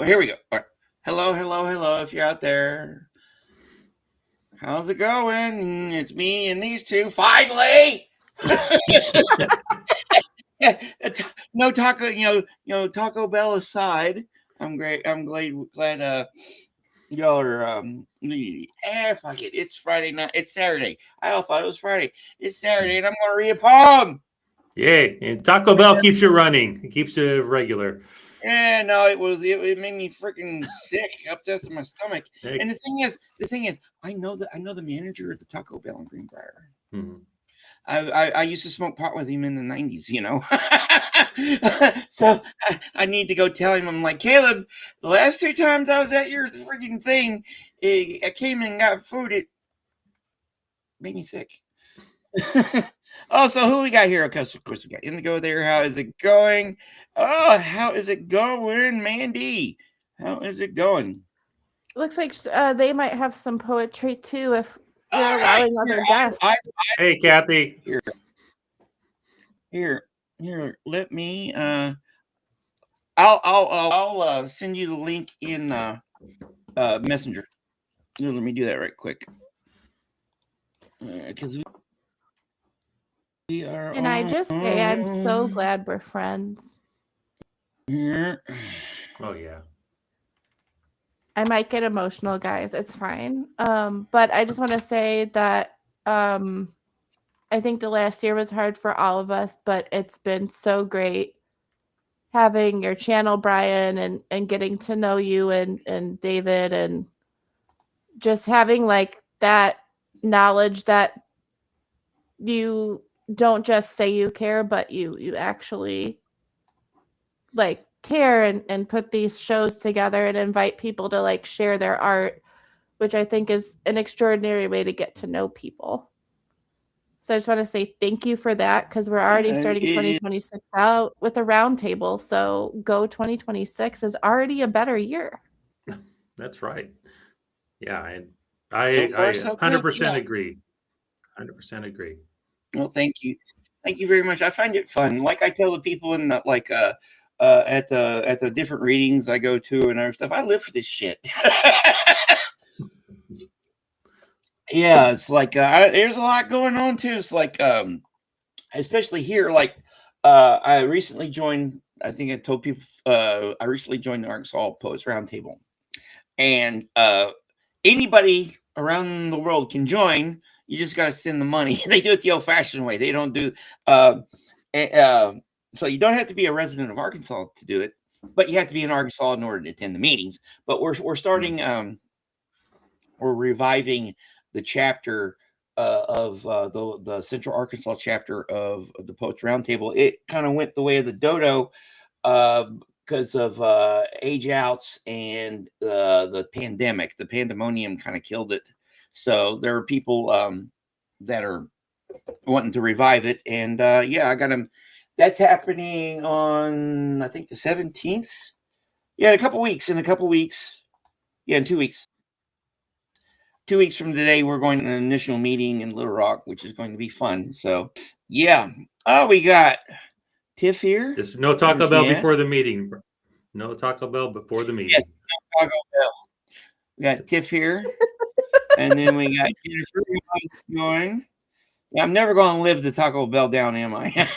here we go. All right. Hello. If you're out there, how's it going? It's me and these two. Finally. No taco. Taco Bell aside. I'm great. I'm glad. Y'all are fuck it. It's Friday night. It's Saturday. I all thought it was Friday. It's Saturday, and I'm gonna read a poem. Yay! And Taco Bell keeps you running. It keeps you regular. Yeah, no, it made me freaking sick, upset to my stomach. Hey. And the thing is, I know the manager at the Taco Bell in Greenbrier. Mm-hmm. I used to smoke pot with him in the 90s, So I need to go tell him. I'm like, Caleb, the last 2 times I was at your freaking thing, I came and got food. It made me sick. Also, who we got here? Of course, we got Indigo there. How is it going? Oh, how is it going, Mandy? How is it going? Looks like they might have some poetry too if you're allowing other guests. Hey, Kathy. Here. Let me. I'll send you the link in Messenger. Let me do that right quick. Because we are. And I just say I'm so glad we're friends. Here. Oh yeah. I might get emotional, guys. It's fine. But I just want to say that I think the last year was hard for all of us, but it's been so great having your channel, Brian, and getting to know you and David, and just having like that knowledge that you don't just say you care, but you actually like care and put these shows together and invite people to like share their art, which I think is an extraordinary way to get to know people. So I just want to say thank you for that, because we're already starting 2026 out with a roundtable. So go 2026 is already a better year. That's right. Yeah, and I 100% agree. 100% agree. Well, thank you very much. I find it fun. Like I tell the people in the at the different readings I go to and other stuff, I live for this shit. Yeah, it's like there's a lot going on too. It's like especially here, like I recently joined. I think I told people I recently joined the Arkansas Poets Roundtable, and anybody around the world can join. You just got to send the money. They do it the old-fashioned way. They don't do so you don't have to be a resident of Arkansas to do it, but you have to be in Arkansas in order to attend the meetings. But we're starting. We're reviving the chapter of the Central Arkansas chapter of the Poets Roundtable. It kind of went the way of the dodo because of age outs and the pandemic. The pandemonium kind of killed it. So there are people that are wanting to revive it. And yeah, I got them. That's happening on, I think, the 17th. Yeah, in a couple weeks. Yeah, in 2 weeks. 2 weeks from today, we're going to an initial meeting in Little Rock, which is going to be fun. So, yeah. Oh, we got Tiff here. There's no Taco Bell before the meeting. No Taco Bell before the meeting. Yes, no Taco Bell. We got Tiff here. And then we got Jennifer going. Yeah, I'm never going to live the Taco Bell down, am I?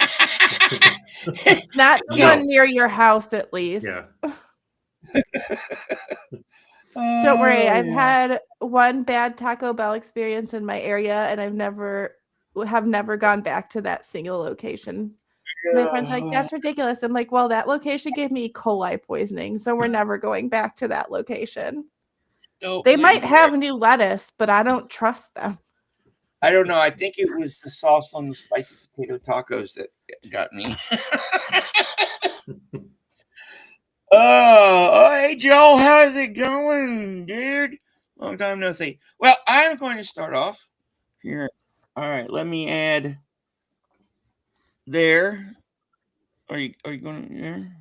Not one near your house, at least. Yeah. Don't worry, I've had one bad Taco Bell experience in my area, and I've never gone back to that single location. My friends are like, "That's ridiculous." I'm like, "Well, that location gave me E. coli poisoning, so we're never going back to that location." They might have new lettuce, but I don't trust them. I don't know. I think it was the sauce on the spicy potato tacos that got me. Oh, hey, Joel, how's it going, dude? Long time no see. Well, I'm going to start off here. All right, let me add there. Are you going there?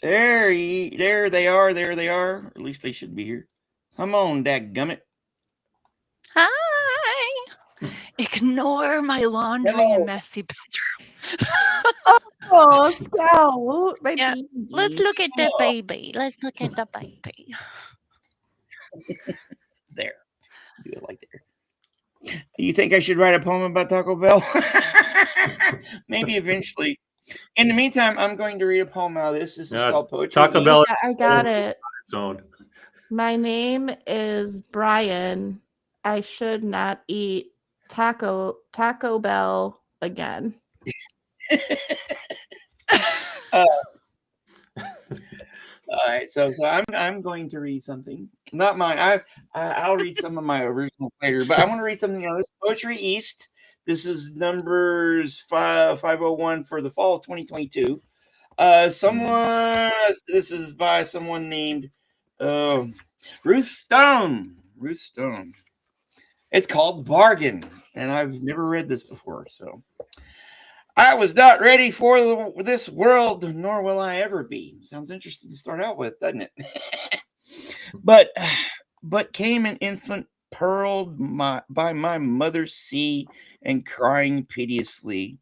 There they are. There they are. At least they should be here. Come on, dadgummit. Hi. Ignore my laundry and messy bedroom. Oh, Scout, my Yeah. Let's baby. look at the baby. Let's look at the baby. There. Do it like there. You think I should write a poem about Taco Bell? Maybe eventually. In the meantime, I'm going to read a poem out of this. This is called Poetry. Taco Bell. Yeah, I got it. Zone. My name is Brian. I should not eat Taco Bell again. All right, so I'm going to read something. Not mine. I'll read some of my original later, but I want to read something on this Poetry East. This is numbers 501 for the fall of 2022. This is by someone named Ruth Stone. Ruth Stone. It's called Bargain, and I've never read this before, so. I was not ready for this world, nor will I ever be. Sounds interesting to start out with, doesn't it? but came an infant pearled by my mother's sea and crying piteously.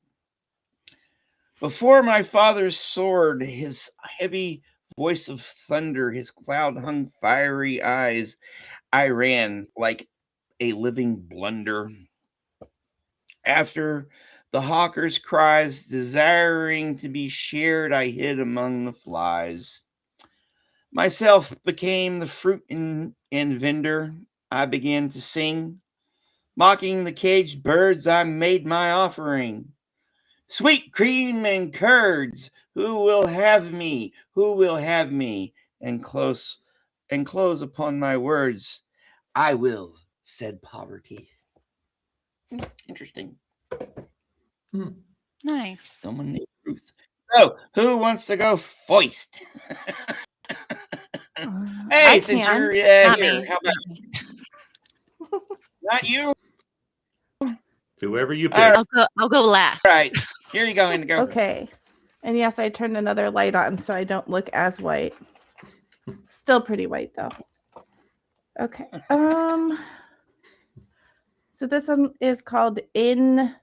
Before my father's sword, his heavy voice of thunder, his cloud-hung fiery eyes, I ran like a living blunder. After the hawker's cries, desiring to be shared, I hid among the flies. Myself became the fruit and vendor. I began to sing. Mocking the caged birds, I made my offering. Sweet cream and curds, who will have me? Who will have me? And close upon my words, I will, said poverty. Interesting. Nice. Someone named Ruth. So, who wants to go foist? Hey, since you're Not here, me. how about not you? Whoever you pick. All I'll go last. right, here you go, Indigo. Okay. And yes, I turned another light on so I don't look as white. Still pretty white though. Okay. So this one is called in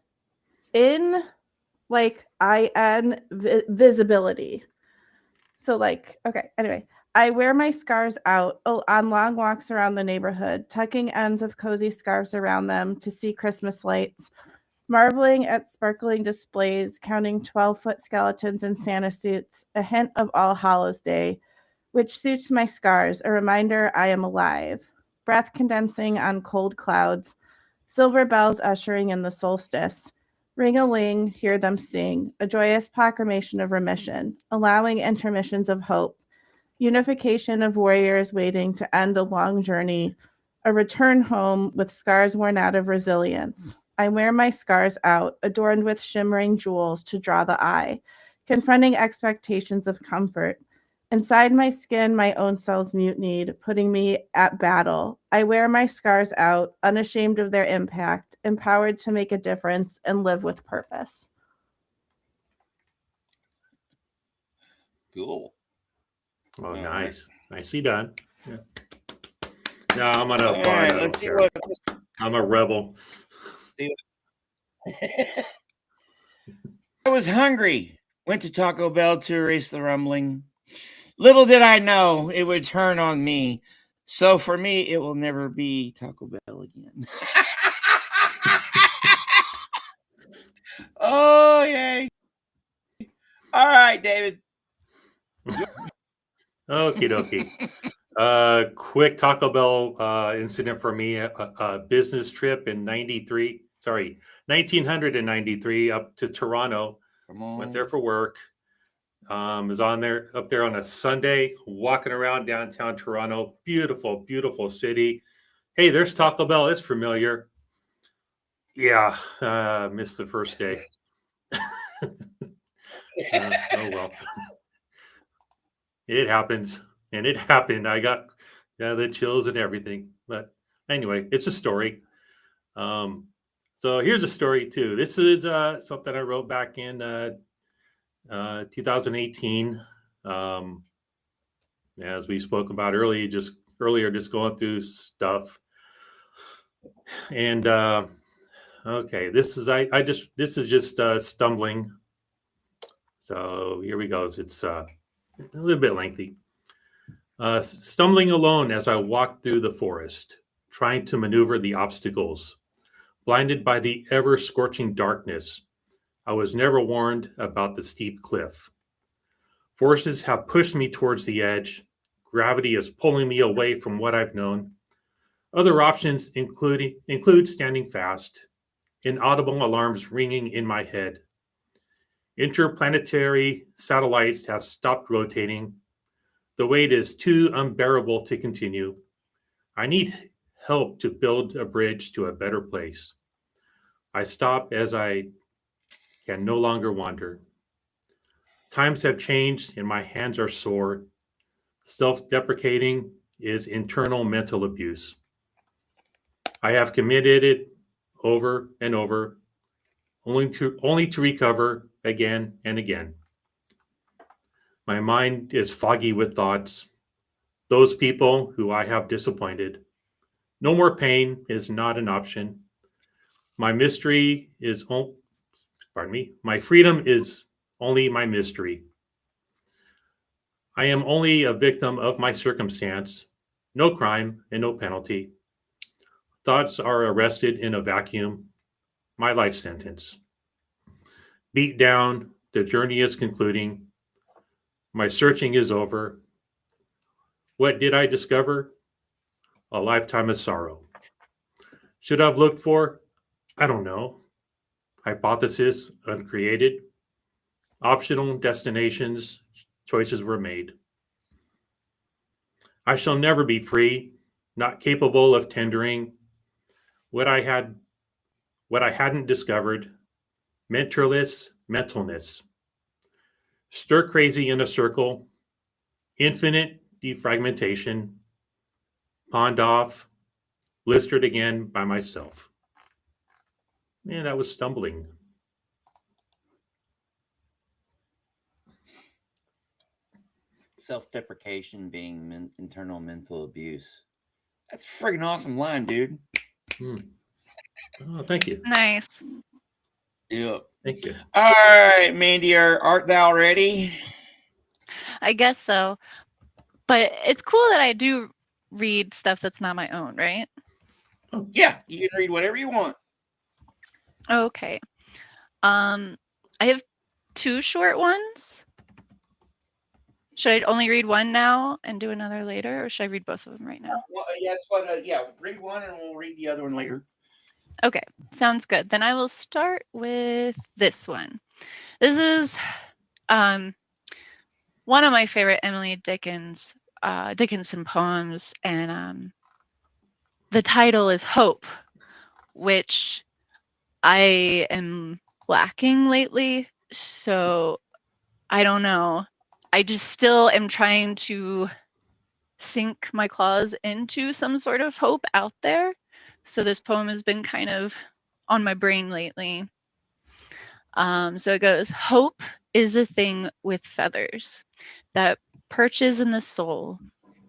like IN visibility. So like, okay, anyway. I wear my scars out on long walks around the neighborhood, tucking ends of cozy scarves around them to see Christmas lights, marveling at sparkling displays, counting 12-foot skeletons in Santa suits, a hint of All Hallows Day, which suits my scars, a reminder I am alive, breath condensing on cold clouds, silver bells ushering in the solstice. Ring-a-ling, hear them sing, a joyous proclamation of remission, allowing intermissions of hope, unification of warriors waiting to end a long journey, a return home with scars worn out of resilience. I wear my scars out, adorned with shimmering jewels to draw the eye, confronting expectations of comfort. Inside my skin, my own cells mutinied, putting me at battle. I wear my scars out, unashamed of their impact, empowered to make a difference and live with purpose. Cool. Oh, nice. Nicely done. Yeah. No, I'm gonna. All right, let's see what. I'm a rebel. I was hungry. Went to Taco Bell to erase the rumbling. Little did I know it would turn on me. So for me, it will never be Taco Bell again. Oh, yay. All right, David. Okie dokie. Quick Taco Bell incident for me. A business trip in 1993 up to Toronto. Went there for work. Was up there on a Sunday, walking around downtown Toronto. Beautiful, beautiful city. Hey, there's Taco Bell. It's familiar. Yeah, missed the first day. Oh well. It happens, and it happened. I got the chills and everything. But anyway, it's a story. So here's a story too. This is something I wrote back in 2018. As we spoke about earlier, just going through stuff. And okay, this is just stumbling. So here we go. It's a little bit lengthy. Stumbling alone as I walked through the forest, trying to maneuver the obstacles, blinded by the ever scorching darkness. I was never warned about the steep cliff. Forces have pushed me towards the edge. Gravity is pulling me away from what I've known. Other options include standing fast, inaudible alarms ringing in my head. Interplanetary satellites have stopped rotating. The weight is too unbearable to continue. I need help to build a bridge to a better place. I stop as I can no longer wander. Times have changed and my hands are sore. Self-deprecating is internal mental abuse. I have committed it over and over, only to recover again and again. My mind is foggy with thoughts. Those people who I have disappointed. No more pain is not an option. My mystery is my freedom is only my mystery. I am only a victim of my circumstance. No crime and no penalty. Thoughts are arrested in a vacuum. My life sentence. Beat down, the journey is concluding. My searching is over. What did I discover? A lifetime of sorrow. Should I have looked for? I don't know. Hypothesis uncreated. Optional destinations, choices were made. I shall never be free, not capable of tendering what I hadn't discovered. Mentalness. Stir crazy in a circle. Infinite defragmentation. Pawned off. Blistered again by myself. Man, I was stumbling. Self-deprecation being internal mental abuse. That's a friggin' awesome line, dude. Oh, thank you. Nice. Yeah. Thank you. All right, Mandy, art thou ready? I guess so. But it's cool that I do read stuff that's not my own, right? Yeah, you can read whatever you want. Okay. I have 2 short ones. Should I only read one now and do another later, or should I read both of them right now? Well, yeah, that's what. Yeah, read one and we'll read the other one later. Okay, sounds good. Then I will start with this one. This is one of my favorite Emily Dickinson poems, and the title is Hope, which I am lacking lately. So I don't know. I just still am trying to sink my claws into some sort of hope out there. So this poem has been kind of on my brain lately. So it goes, hope is the thing with feathers that perches in the soul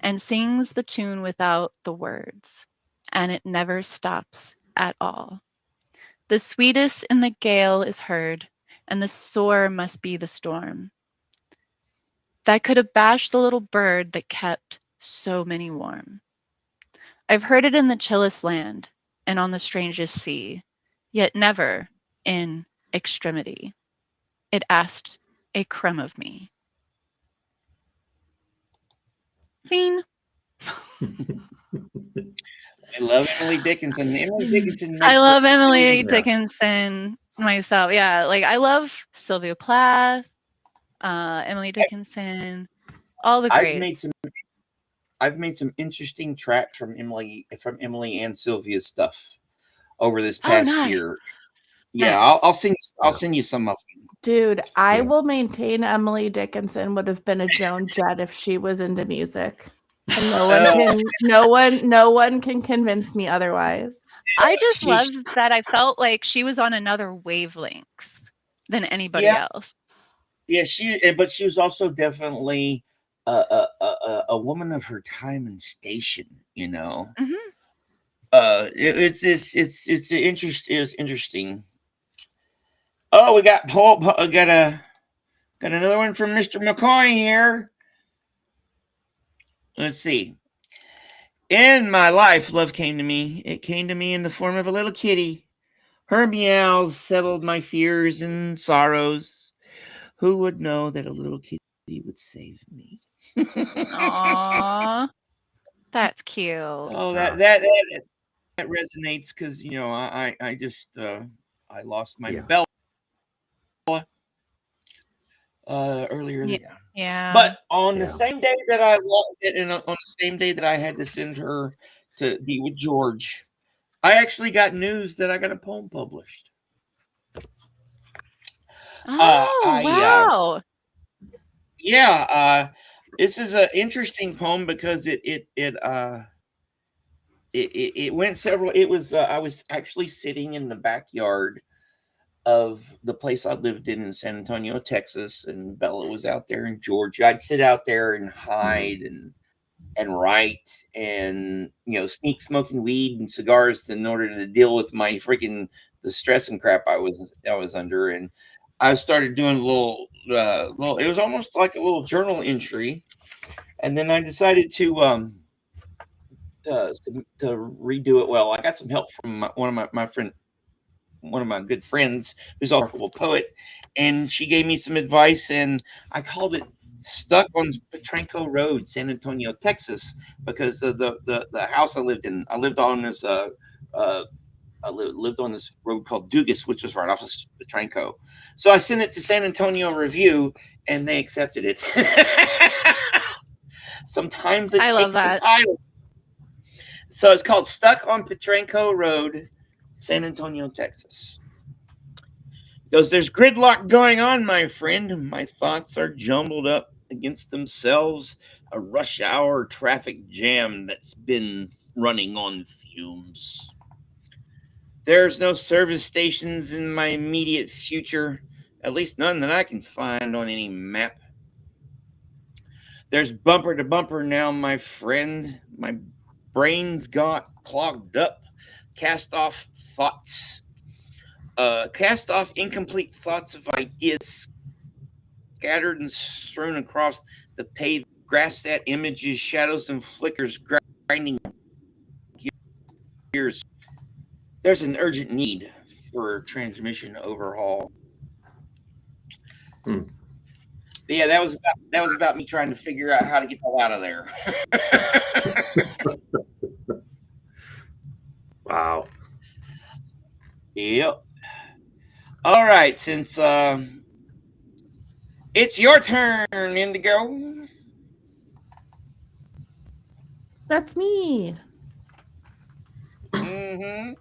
and sings the tune without the words, and it never stops at all. The sweetest in the gale is heard, and the sore must be the storm that could have bashed the little bird that kept so many warm. I've heard it in the chillest land and on the strangest sea, yet never in extremity. It asked a crumb of me. Scene. I love Emily Dickinson. Emily Dickinson. I love Emily everything. Dickinson myself. Yeah, like I love Sylvia Plath, Emily Dickinson, all the greats. I've made some interesting tracks from Emily and Sylvia's stuff over this past year. Yeah, Nice. I'll send you some of them. Dude, I will maintain Emily Dickinson would have been a Joan Jett if she was into music. And no one can convince me otherwise. I just love that I felt like she was on another wavelength than anybody else. Yeah, but she was also definitely a woman of her time and station, you know. Mm-hmm. It's interesting. Oh, we got Got another one from Mr. McCoy here. Let's see. In my life, love came to me. It came to me in the form of a little kitty. Her meows settled my fears and sorrows. Who would know that a little kitty would save me? Aww. That's cute. Oh, that resonates because I just I lost my Bella earlier. Yeah. But on the same day that I lost it, and on the same day that I had to send her to be with George, I actually got news that I got a poem published. Oh, wow. Yeah, this is an interesting poem because it went several. It was I was actually sitting in the backyard of the place I lived in San Antonio, Texas, and Bella was out there in Georgia. I'd sit out there and hide and write and sneak smoking weed and cigars in order to deal with my freaking the stress and crap I was under. And I started doing a little it was almost like a little journal entry, and then I decided to redo it. Well, I got some help from one of my good friends who's also a remarkable poet, and she gave me some advice, and I called it "Stuck on Petranco Road, San Antonio, Texas," because of the house I lived in. I lived on this lived on this road called Dugas, which was right off of Petranco. So I sent it to San Antonio Review, and they accepted it. Sometimes it takes the title. So it's called "Stuck on Petranco Road, San Antonio, Texas." Goes, there's gridlock going on, my friend. My thoughts are jumbled up against themselves. A rush hour traffic jam that's been running on fumes. There's no service stations in my immediate future, at least none that I can find on any map. There's bumper to bumper now, my friend. My brain's got clogged up. Cast off incomplete thoughts of ideas scattered and strewn across the paved grass. That images, shadows, and flickers grinding gears. There's an urgent need for transmission overhaul. Yeah, that was about me trying to figure out how to get the hell out of there. Wow. Yep. All right, since it's your turn, Indigo. That's me. Mm-hmm.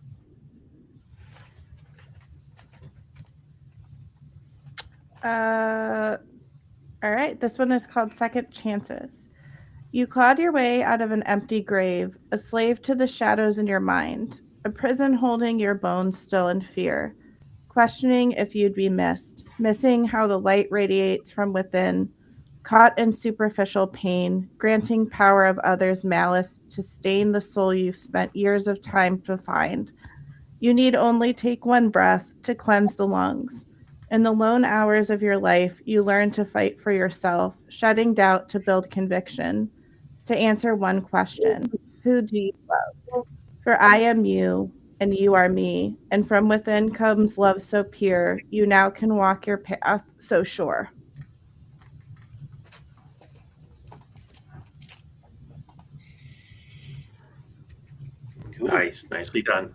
All right. This one is called Second Chances. You clawed your way out of an empty grave, a slave to the shadows in your mind, a prison holding your bones still in fear, questioning if you'd be missed, missing how the light radiates from within, caught in superficial pain, granting power of others' malice to stain the soul you've spent years of time to find. You need only take one breath to cleanse the lungs. In the lone hours of your life, you learn to fight for yourself, shedding doubt to build conviction, to answer one question: who do you love? For I am you, and you are me, and from within comes love so pure, you now can walk your path so sure. Cool. Nice, nicely done.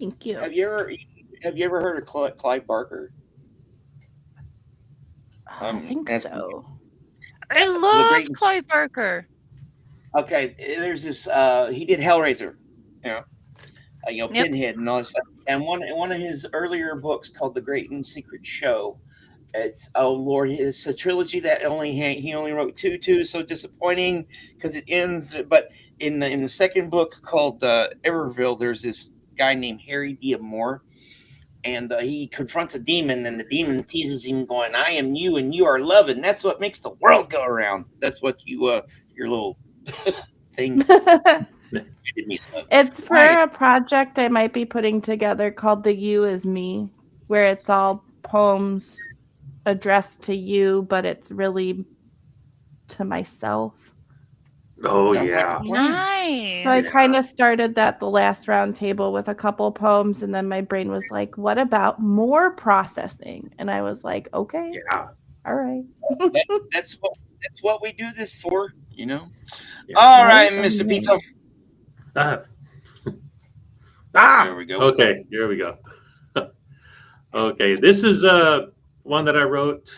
Thank you. Have you ever heard of Clive Barker? I think so. I love Clive Barker. Okay, there's this. He did Hellraiser, Pinhead and all this stuff. And one of his earlier books called The Great and Secret Show. It's it's a trilogy that he only wrote two. So disappointing because it ends. But in the second book called Everville, there's this guy named Harry D'Amour. And he confronts a demon, and the demon teases him, going, "I am you, and you are love, and that's what makes the world go around." That's what your little thing. It's for a project I might be putting together called The You Is Me, where it's all poems addressed to you, but it's really to myself. Oh, Sounds like yeah. a plan. Nice. So I kind of started that the last round table with a couple poems, and then my brain was like, what about more processing? And I was like, okay, Yeah. all right. That's what we do this for, you know. Yeah. All Right? right, Mr. Pizza. Ah. There we go. Okay, here we go. Okay, this is one that I wrote.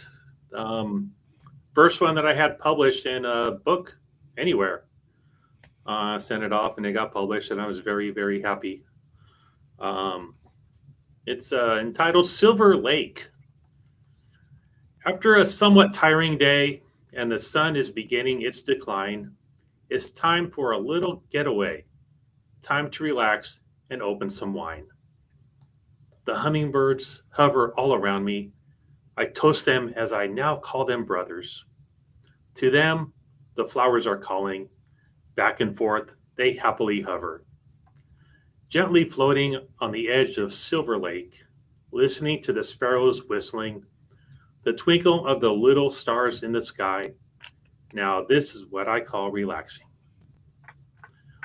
First one that I had published in a book anywhere. Sent it off and it got published, and I was very, very happy. It's entitled Silver Lake. After a somewhat tiring day and the sun is beginning its decline, it's time for a little getaway. Time to relax and open some wine. The hummingbirds hover all around me. I toast them as I now call them brothers. To them, the flowers are calling. Back and forth, they happily hover. Gently floating on the edge of Silver Lake, listening to the sparrows whistling, the twinkle of the little stars in the sky. Now, this is what I call relaxing.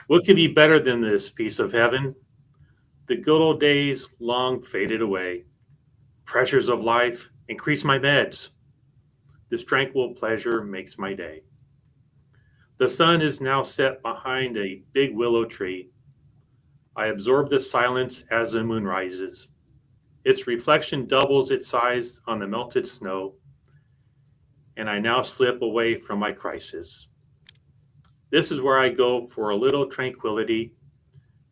What could be better than this piece of heaven? The good old days long faded away. Pressures of life increase my meds. This tranquil pleasure makes my day. The sun is now set behind a big willow tree. I absorb the silence as the moon rises. Its reflection doubles its size on the melted snow, and I now slip away from my crisis. This is where I go for a little tranquility,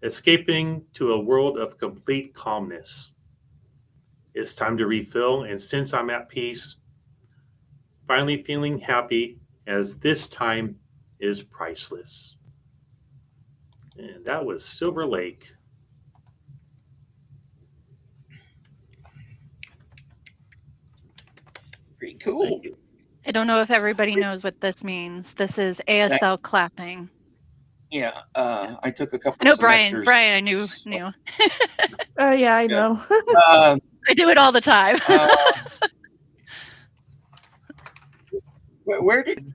escaping to a world of complete calmness. It's time to refill, and since I'm at peace, finally feeling happy, as this time is priceless. And that was Silver Lake. Pretty cool. Thank you. I don't know if everybody knows what this means. This is ASL clapping. Yeah, I took a couple No, semesters. Brian, I knew. Oh, yeah, I Yeah. know. I do it all the time. Where did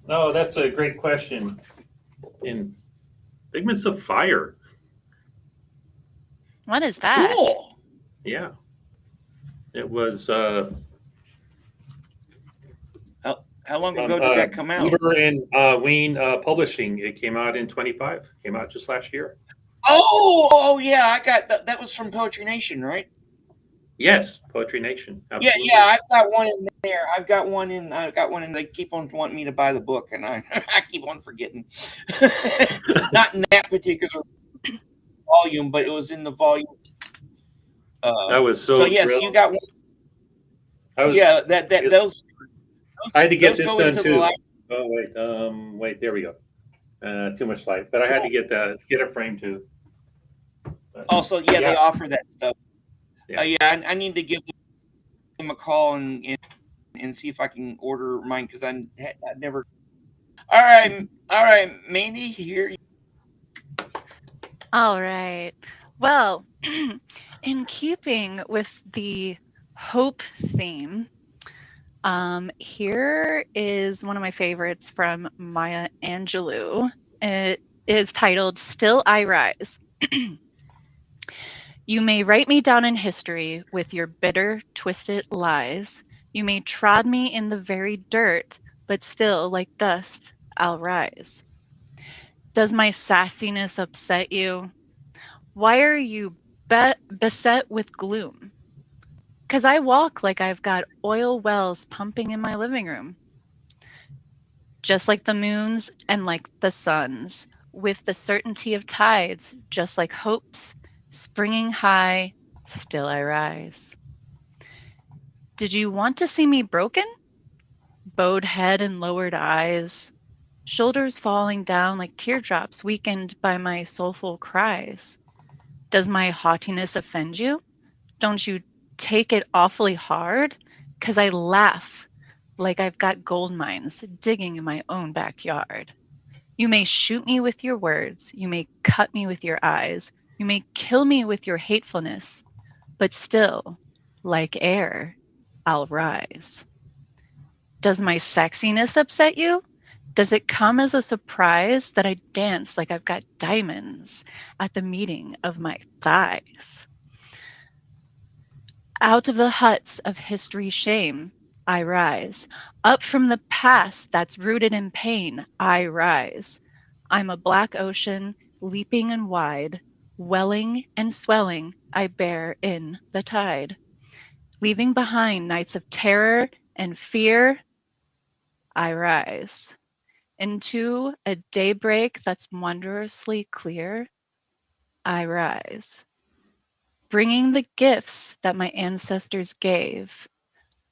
Oh, that's a great question. In Figments of Fire. What is that? cool? Yeah. It was How long ago did that come out? Uber and Ween Publishing. It came out in 25. Came out just last year. Oh yeah, I got that was from Poetry Nation, right? Yes, Poetry Nation. Absolutely. Yeah, I've got one in there. I've got one in. They keep on wanting me to buy the book, and I keep on forgetting. Not in that particular volume, but it was in the volume. That was so. yes, thrilled. you got one. I was, Yeah, those. I had to get those this go done into too. the Oh wait, there we go. Too much light, but I had to get a frame too. But, Also, yeah, they offer that stuff. Yeah. I need to give them a call and see if I can order mine because I never. All right, Mandy, here. All right. Well, in keeping with the hope theme, here is one of my favorites from Maya Angelou. It is titled Still I Rise. You may write me down in history with your bitter, twisted lies. You may trod me in the very dirt, but still, like dust, I'll rise. Does my sassiness upset you? Why are you beset with gloom? 'Cause I walk like I've got oil wells pumping in my living room. Just like the moons and like the suns, with the certainty of tides, just like hopes, springing high, still I rise. Did you want to see me broken? Bowed head and lowered eyes, shoulders falling down like teardrops weakened by my soulful cries. Does my haughtiness offend you? Don't you take it awfully hard? 'Cause I laugh like I've got gold mines digging in my own backyard. You may shoot me with your words. You may cut me with your eyes. You may kill me with your hatefulness. But still, like air, I'll rise. Does my sexiness upset you? Does it come as a surprise that I dance like I've got diamonds at the meeting of my thighs? Out of the huts of history's shame, I rise. Up from the past that's rooted in pain, I rise. I'm a black ocean, leaping and wide, welling and swelling, I bear in the tide. Leaving behind nights of terror and fear, I rise. Into a daybreak that's wondrously clear, I rise. Bringing the gifts that my ancestors gave,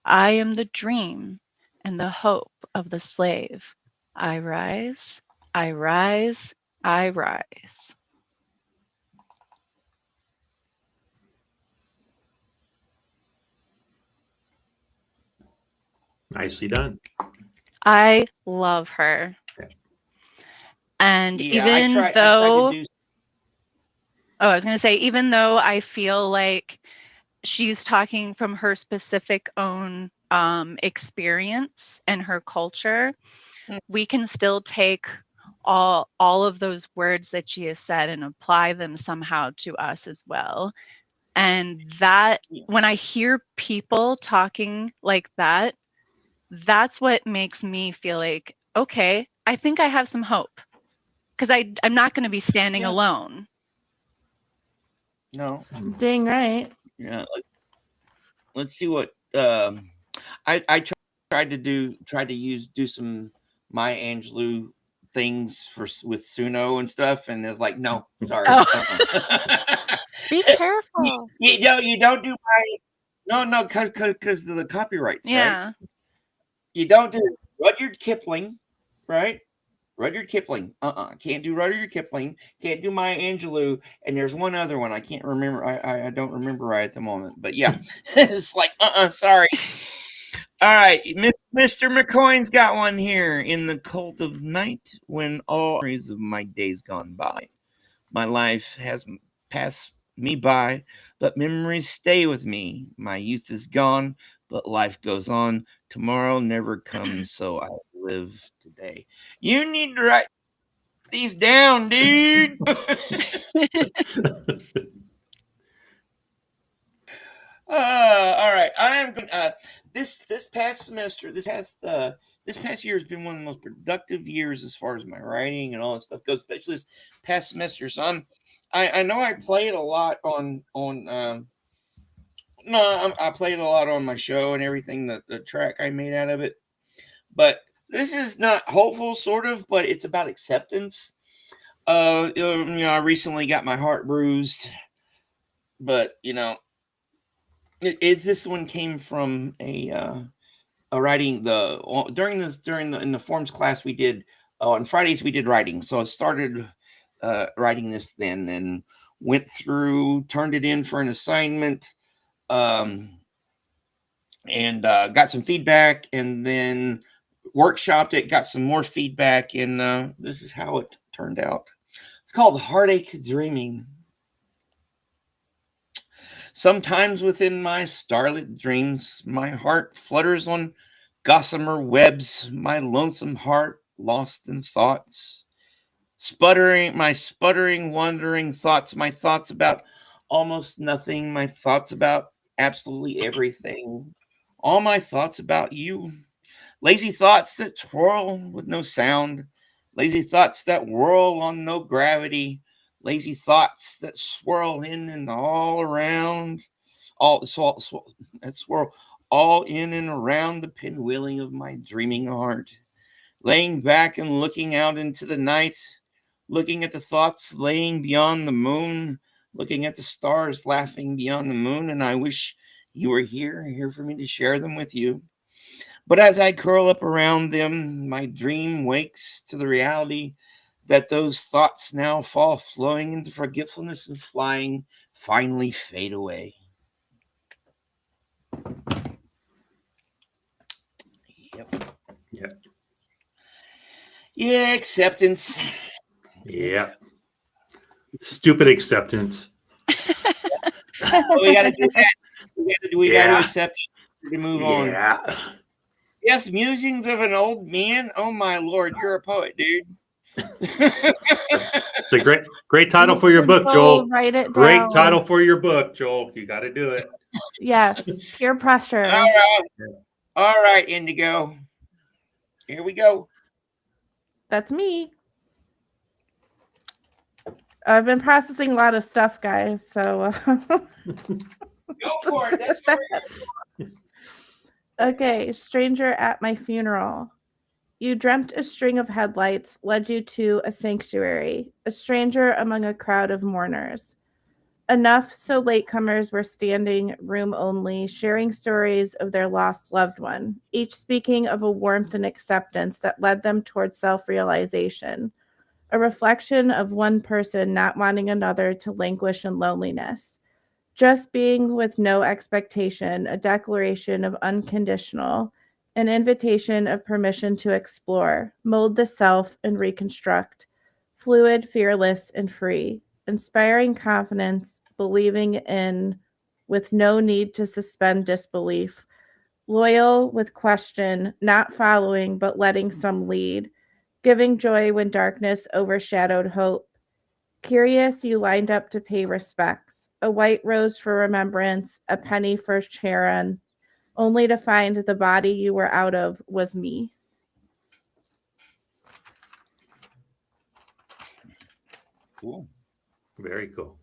I am the dream and the hope of the slave. I rise, I rise, I rise. Nicely done. I love her. Yeah. And Yeah, I even tried though, to do. I was going to say, even though I feel like she's talking from her specific own experience and her culture, Mm. we can still take all of those words that she has said and apply them somehow to us as well. And that, when I hear people talking like that, that's what makes me feel like, okay, I think I have some hope, because I'm not going to be standing Yeah. alone. No. Dang right. Yeah. Let's see what I tried to do some Maya Angelou things with Suno and stuff, and it's like, no, sorry. Oh. Be careful. You don't do no, because of the copyrights, right? Yeah. You don't do Rudyard Kipling, right? Rudyard Kipling. Can't do Rudyard Kipling. Can't do Maya Angelou. And there's one other one I can't remember. I don't remember right at the moment. But yeah, it's like sorry. All right, Mr. McCoy's got one here. In the cold of night, when all memories of my days gone by, my life has passed me by, but memories stay with me. My youth is gone, but life goes on. Tomorrow never comes, so I live today. You need to write these down, dude. All right. I am going. This past semester, this past year has been one of the most productive years as far as my writing and all that stuff goes. Especially this past semester. So I know I played a lot on. I played a lot on my show and everything. The track I made out of it, but this is not hopeful, sort of, but it's about acceptance. I recently got my heart bruised, but this one came from a writing in the forms class we did on Fridays. We did writing, so I started writing this then, and went through, turned it in for an assignment, and got some feedback, and then workshopped it, got some more feedback, and this is how it turned out. It's called Heartache Dreaming. Sometimes within my starlit dreams, my heart flutters on gossamer webs, my lonesome heart lost in thoughts. Sputtering, wandering thoughts, my thoughts about almost nothing, my thoughts about absolutely everything, all my thoughts about you. Lazy thoughts that twirl with no sound, lazy thoughts that whirl on no gravity, lazy thoughts that swirl in and all around, that swirl all in and around the pinwheeling of my dreaming heart. Laying back and looking out into the night, looking at the thoughts laying beyond the moon, looking at the stars laughing beyond the moon, and I wish you were here for me to share them with you. But as I curl up around them, my dream wakes to the reality that those thoughts now fall flowing into forgetfulness and flying, finally fade away. Yep. Yeah, acceptance. Yeah. Stupid acceptance. Well, we got to do that. We got to We got to Yeah. accept it to move on. Yeah. Yes, musings of an old man. Oh my lord, you're a poet, dude. It's a great title for your Mr. book, Joel. Write it Great down. title for your book, Joel. You got to do it. Yes, peer pressure. All right, Indigo. Here we go. That's me. I've been processing a lot of stuff, guys. So Go for it. That's what we're okay, stranger at my funeral. You dreamt a string of headlights led you to a sanctuary, a stranger among a crowd of mourners. Enough so latecomers were standing room only, sharing stories of their lost loved one, each speaking of a warmth and acceptance that led them towards self-realization, a reflection of one person not wanting another to languish in loneliness. Just being with no expectation, a declaration of unconditional, an invitation of permission to explore, mold the self and reconstruct, fluid, fearless, and free, inspiring confidence, believing in with no need to suspend disbelief, loyal with question, not following but letting some lead, giving joy when darkness overshadowed hope. Curious, you lined up to pay respects. A white rose for remembrance, a penny for Sharon, only to find the body you were out of was me. Cool. Very cool.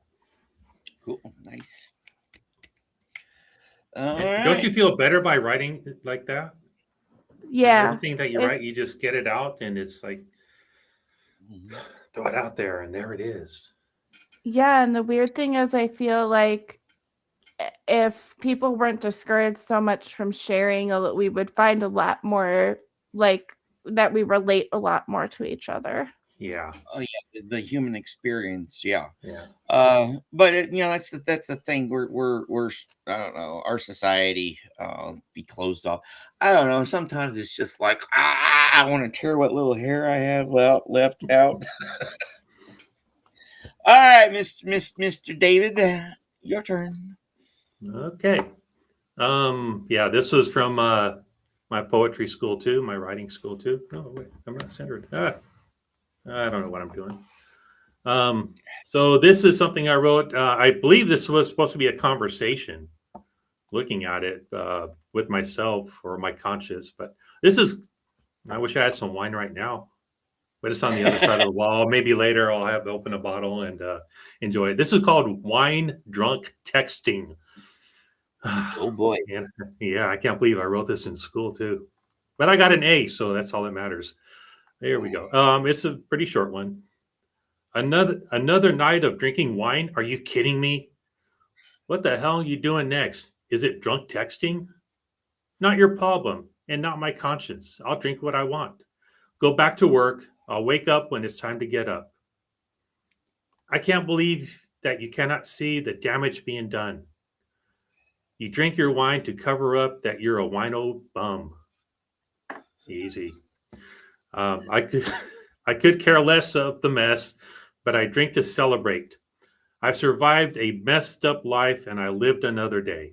Cool. Nice. Don't you feel better by writing like that? Yeah. Everything that you write, you just get it out, and it's like throw it out there, and there it is. Yeah, and the weird thing is I feel like if people weren't discouraged so much from sharing, we would find a lot more like that we relate a lot more to each other. Yeah. Oh yeah, the human experience. Yeah. Yeah. But that's the thing. We're I don't know, our society be closed off. I don't know. Sometimes it's just like I want to tear what little hair I have left out. All right, Mr. David, your turn. Okay. Yeah, this was from my poetry school too, my writing school too. No, wait, I'm not centered. I don't know what I'm doing. So this is something I wrote. I believe this was supposed to be a conversation, looking at it with myself or my conscience. But this is, I wish I had some wine right now, but it's on the other side of the wall. Maybe later I'll have to open a bottle and enjoy it. This is called Wine Drunk Texting. Oh boy. And yeah, I can't believe I wrote this in school too. But I got an A, so that's all that matters. There we go. It's a pretty short one. Another night of drinking wine? Are you kidding me? What the hell are you doing next? Is it drunk texting? Not your problem and not my conscience. I'll drink what I want. Go back to work. I'll wake up when it's time to get up. I can't believe that you cannot see the damage being done. You drink your wine to cover up that you're a wino bum. Easy. I could care less of the mess, but I drink to celebrate. I've survived a messed up life and I lived another day.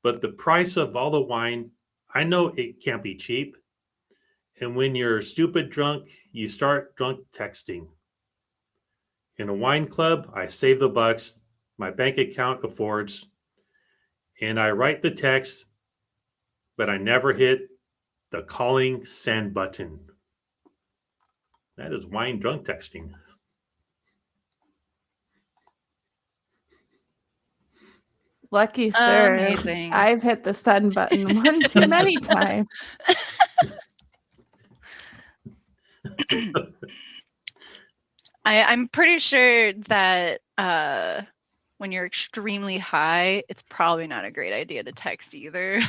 But the price of all the wine, I know it can't be cheap. And when you're stupid drunk, you start drunk texting. In a wine club, I save the bucks my bank account affords, and I write the text, but I never hit the calling send button. That is wine drunk texting. Lucky sir. Amazing. I've hit the send button one too many times. I'm pretty sure that when you're extremely high, it's probably not a great idea to text either.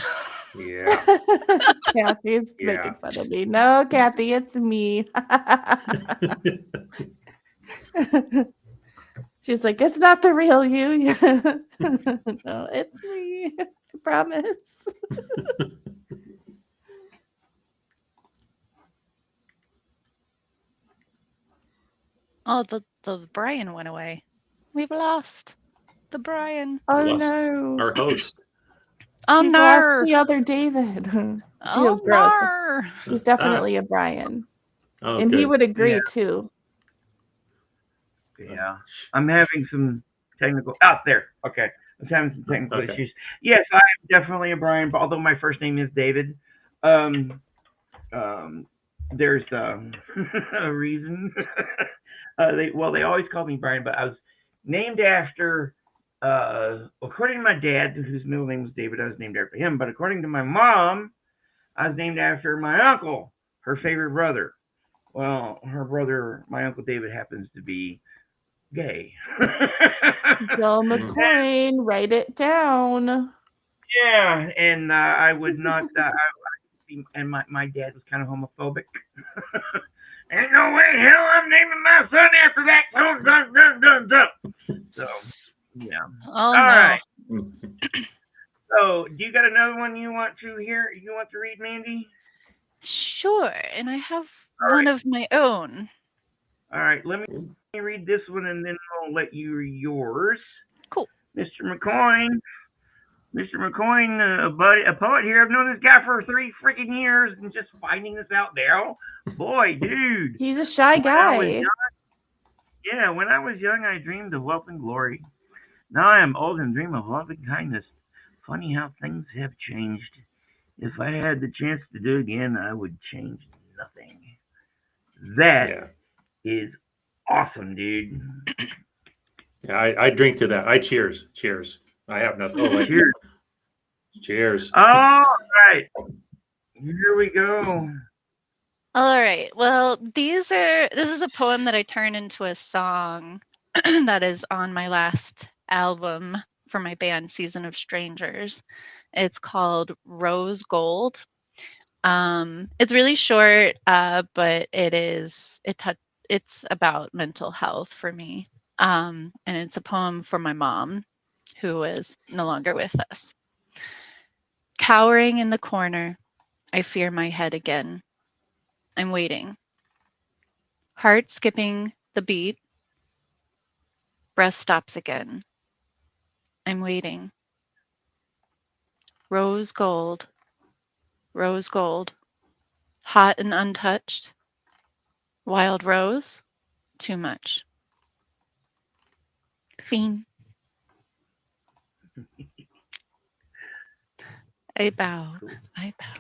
Yeah. Kathy's Yeah. making fun of me. No, Kathy, it's me. She's like, it's not the real you. No, it's me. I promise. Oh, the Brian went away. We've lost the Brian. Oh Lost no. our host. Oh He lost no. the other David. Oh Ew, gross. no. He's definitely a Brian. Oh, And he good. would agree Yeah. too. Yeah, I'm having some technical out there. Okay, I'm having some technical Okay. issues. Yes, I am definitely a Brian, although my first name is David. Um, there's a reason. They always called me Brian, but I was named after. According to my dad, whose middle name was David, I was named after him. But according to my mom, I was named after my uncle, her favorite brother. Well, her brother, my uncle David, happens to be gay. Joe McCoyne, write it down. Yeah, and I would not. And my dad was kind of homophobic. Ain't no way, hell, I'm naming my son after that. So, yeah. Oh All no. right. So, do you got another one you want to hear? You want to read, Mandy? Sure, and I have All one of my own. All right, let me read this one, and then I'll let you read yours. Cool. Mr. McCoyne, a poet here. I've known this guy for 3 freaking years and just finding this out now. Boy, dude. He's a shy guy. When I was young, I dreamed of wealth and glory. Now I am old and dream of love and kindness. Funny how things have changed. If I had the chance to do it again, I would change nothing. That is awesome, dude. Yeah, I drink to that. I cheers. I have nothing. Oh, Cheers. Cheers. All right. Here we go. All right. Well, this is a poem that I turned into a song that is on my last album for my band Season of Strangers. It's called Rose Gold. It's really short, but it's about mental health for me. And it's a poem for my mom, who is no longer with us. Cowering in the corner, I fear my head again. I'm waiting. Heart skipping the beat. Breath stops again. I'm waiting. Rose gold. Rose gold. Hot and untouched. Wild rose. Too much. Fiend. I bow. I bow.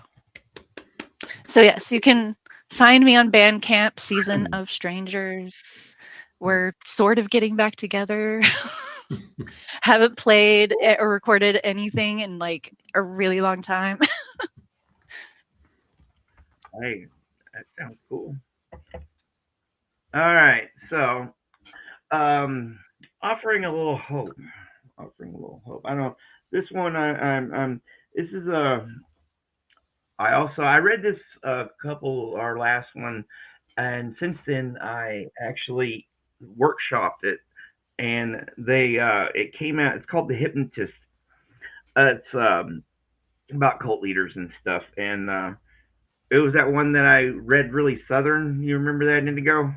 So yes, you can find me on Bandcamp, Season of Strangers. We're sort of getting back together. Haven't played or recorded anything in like a really long time. Hey, that sounds cool. All right, so offering a little hope. I don't. This one, This is I read this our last one, and since then I actually workshopped it, and it came out. It's called The Hypnotist. It's about cult leaders and stuff, and it was that one that I read really Southern. You remember that, Indigo?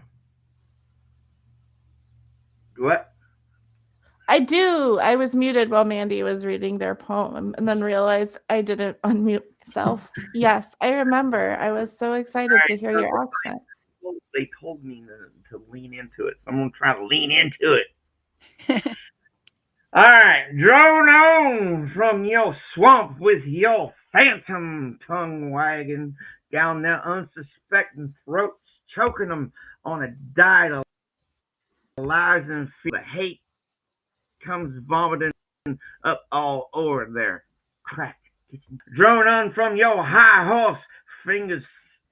What? I do. I was muted while Mandy was reading their poem and then realized I didn't unmute myself. Yes, I remember. I was so excited to hear your accent. They told me to lean into it. I'm going to try to lean into it. All right. Drone on from your swamp with your phantom tongue wagging down their unsuspecting throats, choking them on a diet of lies and fear. The hate comes vomiting up all over their cracked kitchen. Drone on from your high horse, fingers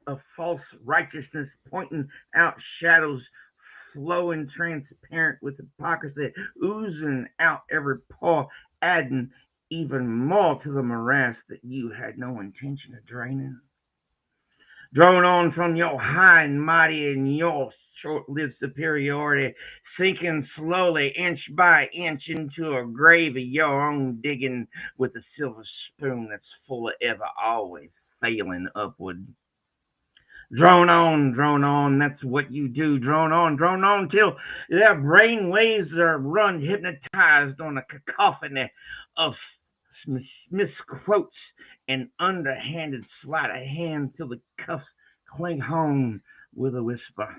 of false righteousness pointing out shadows, flowing transparent with hypocrisy, oozing out every pore, adding even more to the morass that you had no intention of draining. Drone on from your high and mighty and your short-lived superiority, sinking slowly, inch by inch, into a grave of your own digging with a silver spoon that's full of ever always failing upward. Drone on, that's what you do. Drone on till their brain waves are run hypnotized on a cacophony of misquotes an underhanded sleight of hand till the cuffs cling home with a whisper.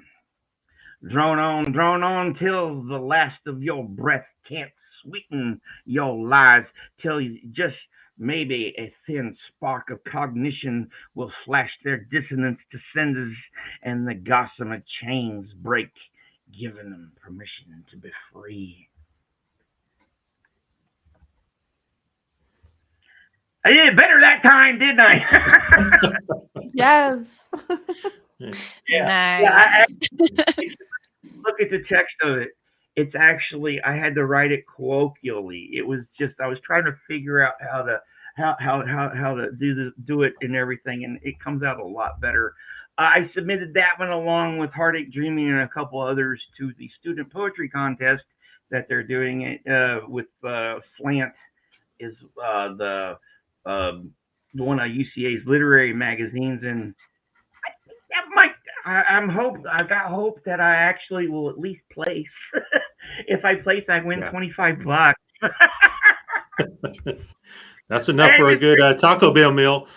Drone on till the last of your breath can't sweeten your lies, till just maybe a thin spark of cognition will flash their dissonance to cinders and the gossamer chains break, giving them permission to be free. I did it better that time, didn't I? Yes. Nice. Look at the text of it. It's actually, I had to write it colloquially. It was just, I was trying to figure out how to do it and everything, and it comes out a lot better. I submitted that one along with Heartache Dreaming and a couple others to the student poetry contest that they're doing it with Slant is the one of UCA's literary magazines, and I think that might. I got hope that I actually will at least place. If I place, I win $25. That's enough for a good Taco Bell meal.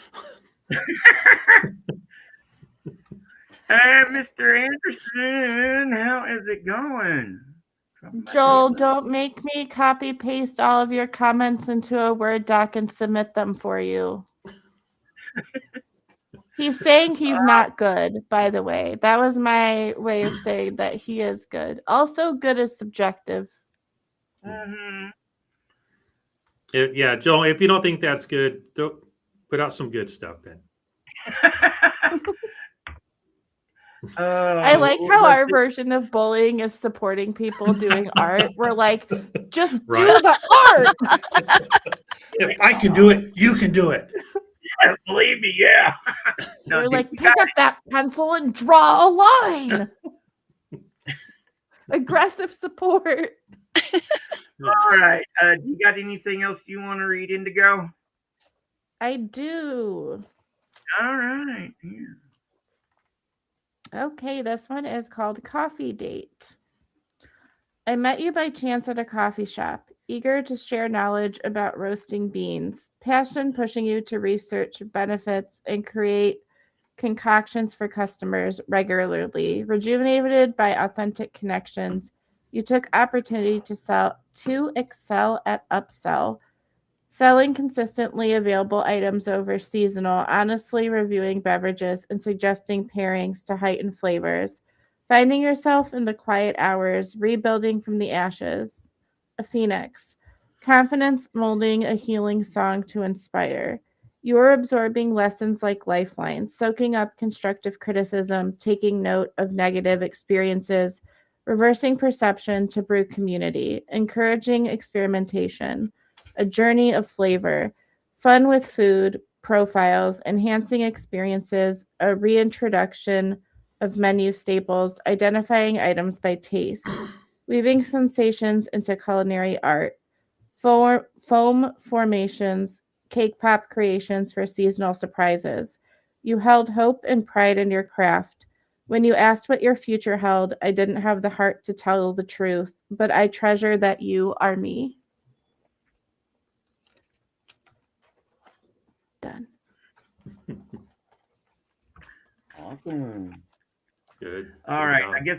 Mr. Anderson, how is it going? Joel, don't make me copy paste all of your comments into a Word doc and submit them for you. He's saying he's not good, by the way. That was my way of saying that he is good. Also, good is subjective. Mm-hmm. Yeah, Joel, if you don't think that's good, put out some good stuff then. I like how our version of bullying is supporting people doing art. We're like, just do the art. If I can do it, you can do it. Yeah, believe me, yeah. No, we're like, pick up that pencil and draw a line. Aggressive support. All right. Do you got anything else you want to read, Indigo? I do. All right. Yeah. Okay, this one is called Coffee Date. I met you by chance at a coffee shop, eager to share knowledge about roasting beans, passion pushing you to research benefits and create concoctions for customers regularly. Rejuvenated by authentic connections, you took opportunity to excel at upsell, selling consistently available items over seasonal, honestly reviewing beverages and suggesting pairings to heighten flavors, finding yourself in the quiet hours, rebuilding from the ashes, a phoenix, confidence molding a healing song to inspire. You are absorbing lessons like lifelines, soaking up constructive criticism, taking note of negative experiences, reversing perception to brew community, encouraging experimentation, a journey of flavor, fun with food, profiles, enhancing experiences, a reintroduction of menu staples, identifying items by taste, weaving sensations into culinary art, foam formations, cake pop creations for seasonal surprises. You held hope and pride in your craft. When you asked what your future held, I didn't have the heart to tell the truth, but I treasure that you are me. Done. Awesome. Good. All right. Job. I guess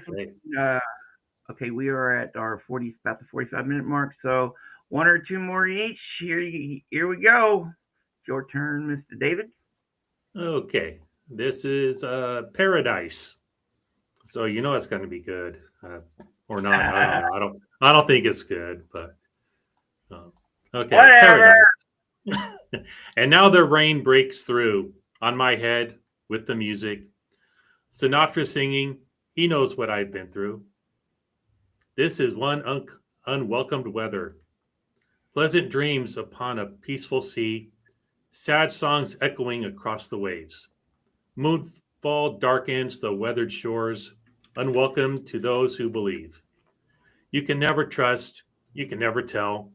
okay, we are at our about the 45-minute mark, so one or two more each. Here we go. It's your turn, Mr. David. Okay. This is Paradise. So you know it's going to be good. Or not. I don't know. I don't think it's good, but okay. Whatever. Paradise. And now the rain breaks through on my head with the music. Sinatra singing, he knows what I've been through. This is one unwelcomed weather. Pleasant dreams upon a peaceful sea. Sad songs echoing across the waves. Moonfall darkens the weathered shores, unwelcome to those who believe. You can never trust, you can never tell.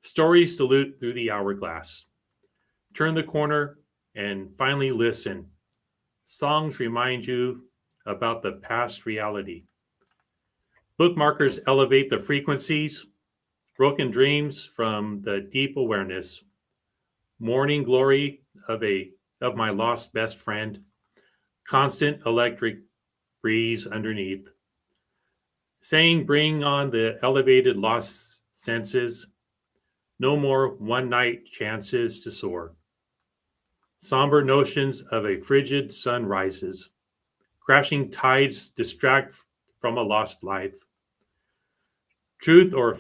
Stories dilute through the hourglass. Turn the corner and finally listen. Songs remind you about the past reality. Bookmarkers elevate the frequencies, broken dreams from the deep awareness. morning glory of my lost best friend, constant electric breeze underneath, saying bring on the elevated lost senses, no more one-night chances to soar. Somber notions of a frigid sun rises, crashing tides distract from a lost life. Truth or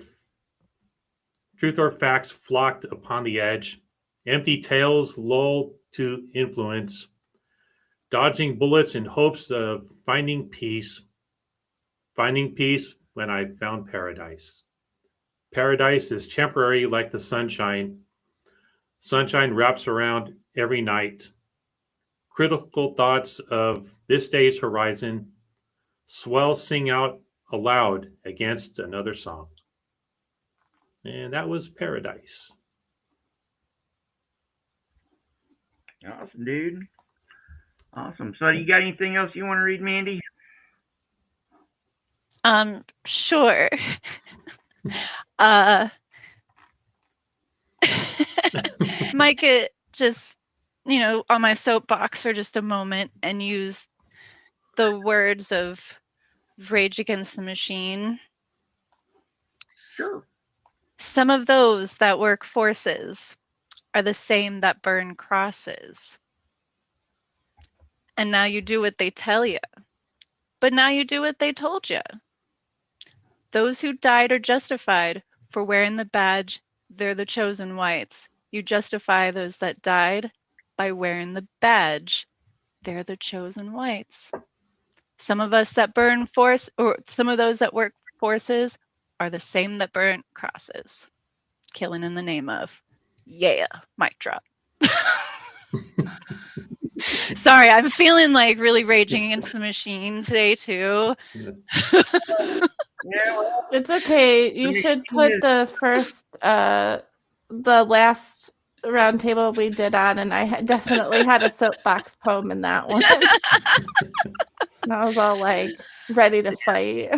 facts flocked upon the edge, empty tales lulled to influence, dodging bullets in hopes of finding peace when I found paradise. Paradise is temporary like the sunshine. Sunshine wraps around every night. Critical thoughts of this day's horizon swell sing out aloud against another song. And that was Paradise. Awesome, dude. Awesome. So you got anything else you want to read, Mandy? Sure. Might get just, on my soapbox for just a moment and use the words of Rage Against the Machine. Sure. Some of those that work forces are the same that burn crosses. And now you do what they tell you. But now you do what they told you. Those who died are justified for wearing the badge. They're the chosen whites. You justify those that died by wearing the badge. They're the chosen whites. Some of us that burn force, or some of those that work forces, are the same that burn crosses. Killing in the name of. Yeah, mic drop. Sorry, I'm feeling like really raging against the machine today too. Yeah, well, It's okay. You The should machine put is- the last round table we did on, and I definitely had a soapbox poem in that one. And I was all like ready to fight.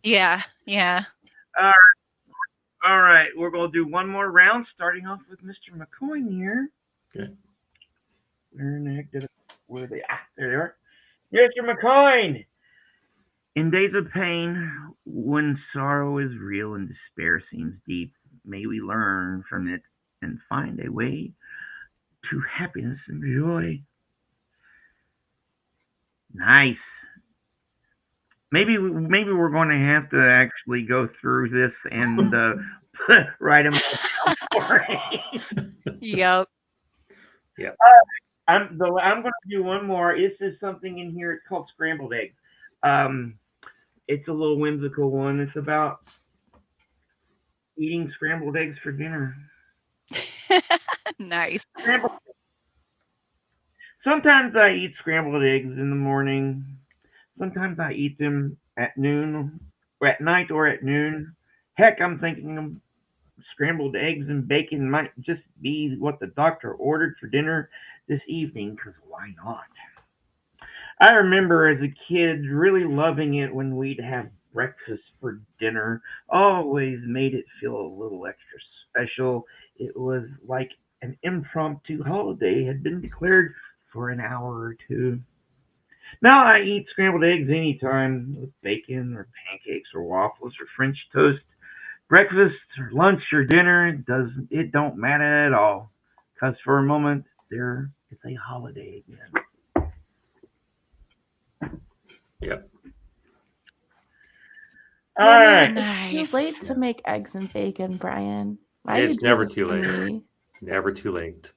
Yeah. all right, we're going to do one more round, starting off with Mr. McCoy here. Okay. Where in the heck did it? Where are they? Ah, there they are. Mr. McCoy! In days of pain, when sorrow is real and despair seems deep, may we learn from it and find a way to happiness and joy. Nice. Maybe we're going to have to actually go through this and write them down for it. Yep. I'm going to do one more. This is something in here. It's called scrambled eggs. It's a little whimsical one. It's about eating scrambled eggs for dinner. Nice. Sometimes I eat scrambled eggs in the morning. Sometimes I eat them at noon, or at night, or at noon. Heck, I'm thinking of scrambled eggs and bacon might just be what the doctor ordered for dinner this evening, because why not? I remember as a kid really loving it when we'd have breakfast for dinner. Always made it feel a little extra special. It was like an impromptu holiday had been declared for an hour or two. Now I eat scrambled eggs anytime with bacon or pancakes or waffles or French toast. Breakfast or lunch or dinner, it don't matter at all. Because for a moment, there is a holiday again. Yep. All right. It's too late to make eggs and bacon, Brian. Why It's you do never this too to late. me? Never too late.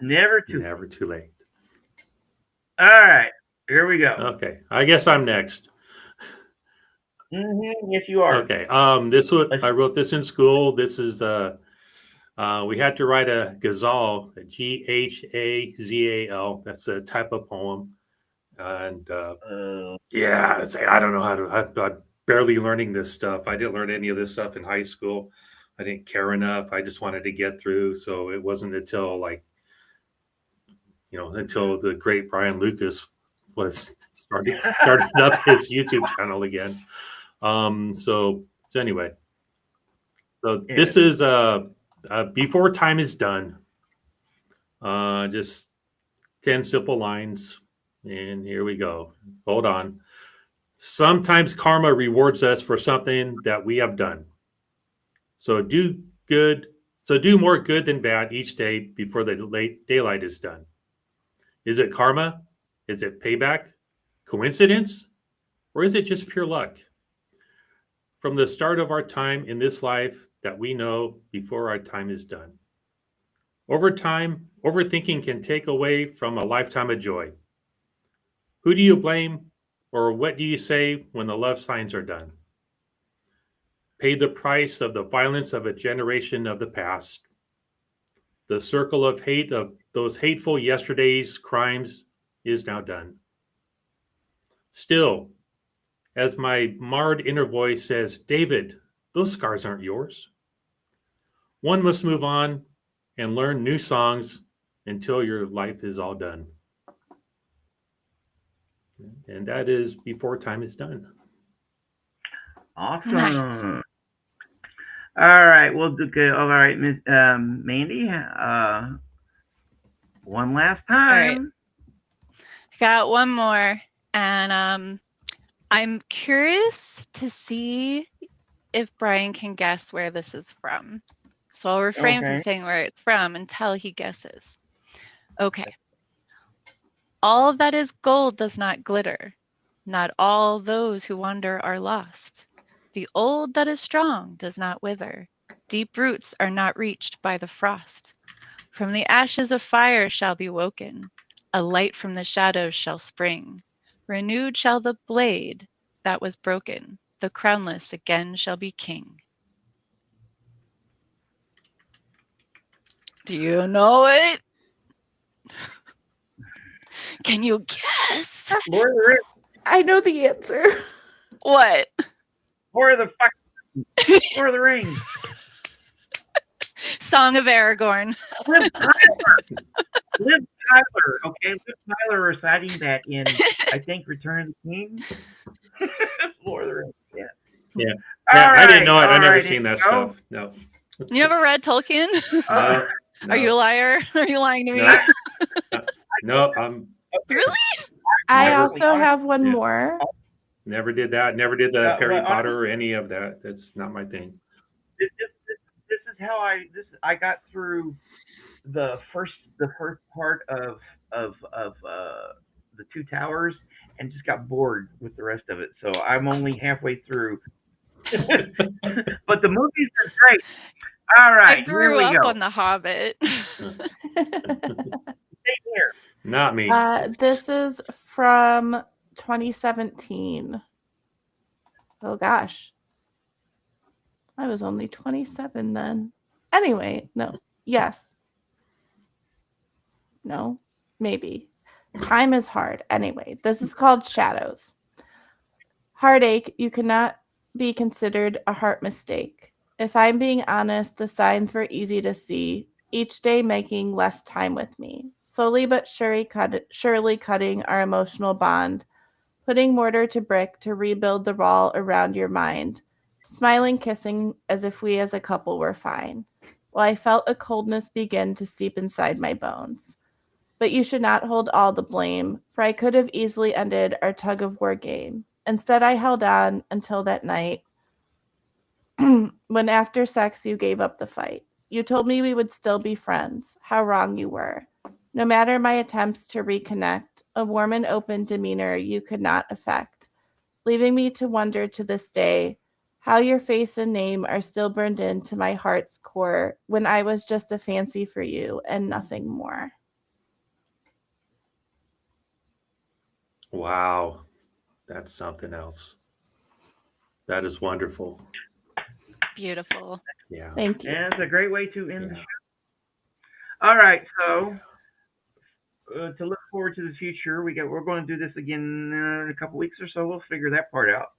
Never too. Never too late. All right. Here we go. Okay. I guess I'm next. Yes, you are. Okay. This was I wrote this in school. This is we had to write a ghazal, a Ghazal. That's a type of poem, and yeah, I don't know how to. I'm barely learning this stuff. I didn't learn any of this stuff in high school. I didn't care enough. I just wanted to get through. So it wasn't until until the great Brian Lucas was started up his YouTube channel again. So anyway, so this is Before time is done. Just 10 simple lines. And here we go. Hold on. Sometimes karma rewards us for something that we have done. So do more good than bad each day before the late daylight is done. Is it karma? Is it payback? Coincidence? Or is it just pure luck? From the start of our time in this life that we know before our time is done. Over time, overthinking can take away from a lifetime of joy. Who do you blame, or what do you say when the love signs are done? Pay the price of the violence of a generation of the past. The circle of hate of those hateful yesterday's crimes is now done. Still, as my marred inner voice says, David, those scars aren't yours. One must move on and learn new songs until your life is all done. And that is Before Time is Done. Awesome. Nice. All right. Well, good. All right, Miss Mandy. One last time. Got one more, and I'm curious to see if Brian can guess where this is from. So I'll refrain from saying where it's from until he guesses. Okay. All that is gold does not glitter. Not all those who wander are lost. The old that is strong does not wither. Deep roots are not reached by the frost. From the ashes of fire shall be woken. A light from the shadows shall spring. Renewed shall the blade that was broken. The crownless again shall be king. Do you know it? Can you guess? Lord of the Rings. I know the answer. What? Lord of the Rings. Song of Aragorn. Liv Tyler. Okay, Liv Tyler reciting that in, I think, Return of the King. Lord of the Rings. Yeah. Yeah. All I didn't know it. all I've never right, seen that go. stuff. No. You never read Tolkien? No. Are you a liar? Are you lying to me? No. I'm Really? I Never- also have one Yeah. more. never did that. Never did the Harry well, Potter or any of that. That's not my thing. This is how I got through the first part of the Two Towers and just got bored with the rest of it. So I'm only halfway through. But the movies are great. All right, I grew here we up go. on The Hobbit. Stay here. Not me. This is from 2017. Oh gosh. I was only 27 then. Anyway, no. Yes. No. Maybe. Time is hard. Anyway, this is called Shadows. Heartache, you cannot be considered a heart mistake. If I'm being honest, the signs were easy to see, each day making less time with me, slowly but surely cutting our emotional bond, putting mortar to brick to rebuild the wall around your mind, smiling, kissing as if we as a couple were fine, while I felt a coldness begin to seep inside my bones. But you should not hold all the blame, for I could have easily ended our tug-of-war game. Instead, I held on until that night when after sex you gave up the fight. You told me we would still be friends. How wrong you were. No matter my attempts to reconnect, a warm and open demeanor you could not affect, leaving me to wonder to this day how your face and name are still burned into my heart's core when I was just a fancy for you and nothing more. Wow. That's something else. That is wonderful. Beautiful. Yeah. Thank you. And it's a great way to end the Yeah. show. All right, so to look forward to the future, we're going to do this again in a couple weeks or so. We'll figure that part out.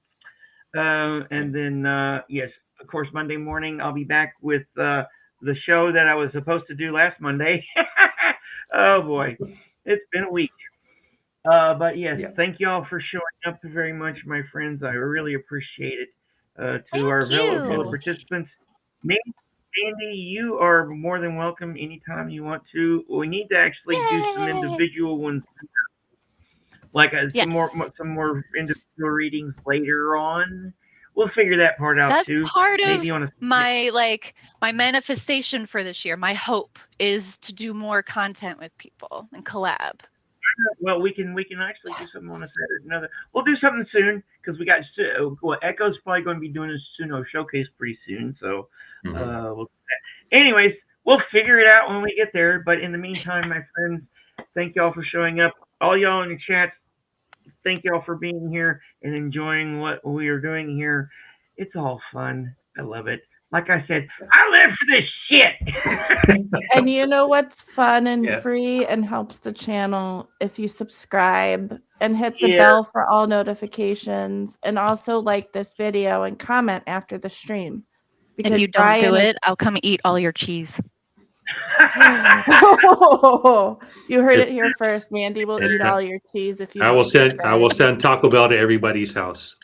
And then, yes, of course, Monday morning I'll be back with the show that I was supposed to do last Monday. Oh boy, it's been a week. But yes, thank you all for showing up very much, my friends. I really appreciate it. To Thank our you. fellow participants, me Sandy, you are more than welcome anytime you want to. We need to actually do some Yay! individual ones, like Yes. some more individual readings later on. We'll figure that part out That's too. part of Maybe on a my manifestation for this year. My hope is to do more content with people and collab. well, we can actually do something on a Saturday. We'll do something soon because we got Echo's probably going to be doing a Suno showcase pretty soon. So, we'll do that. Anyways, we'll figure it out when we get there. But in the meantime, my friends, thank y'all for showing up. All y'all in the chat, thank y'all for being here and enjoying what we are doing here. It's all fun. I love it. Like I said, I live for this shit. And you know what's fun and Yeah. free and helps the channel if you subscribe and hit the Yeah. bell for all notifications, and also like this video and comment after the stream. If you don't do it, I'll come eat all your cheese. You heard it here first. Mandy will eat all your cheese if you. I will don't send Taco Bell to everybody's house.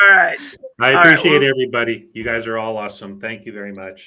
All right. I appreciate everybody. You guys are all awesome. Thank you very much.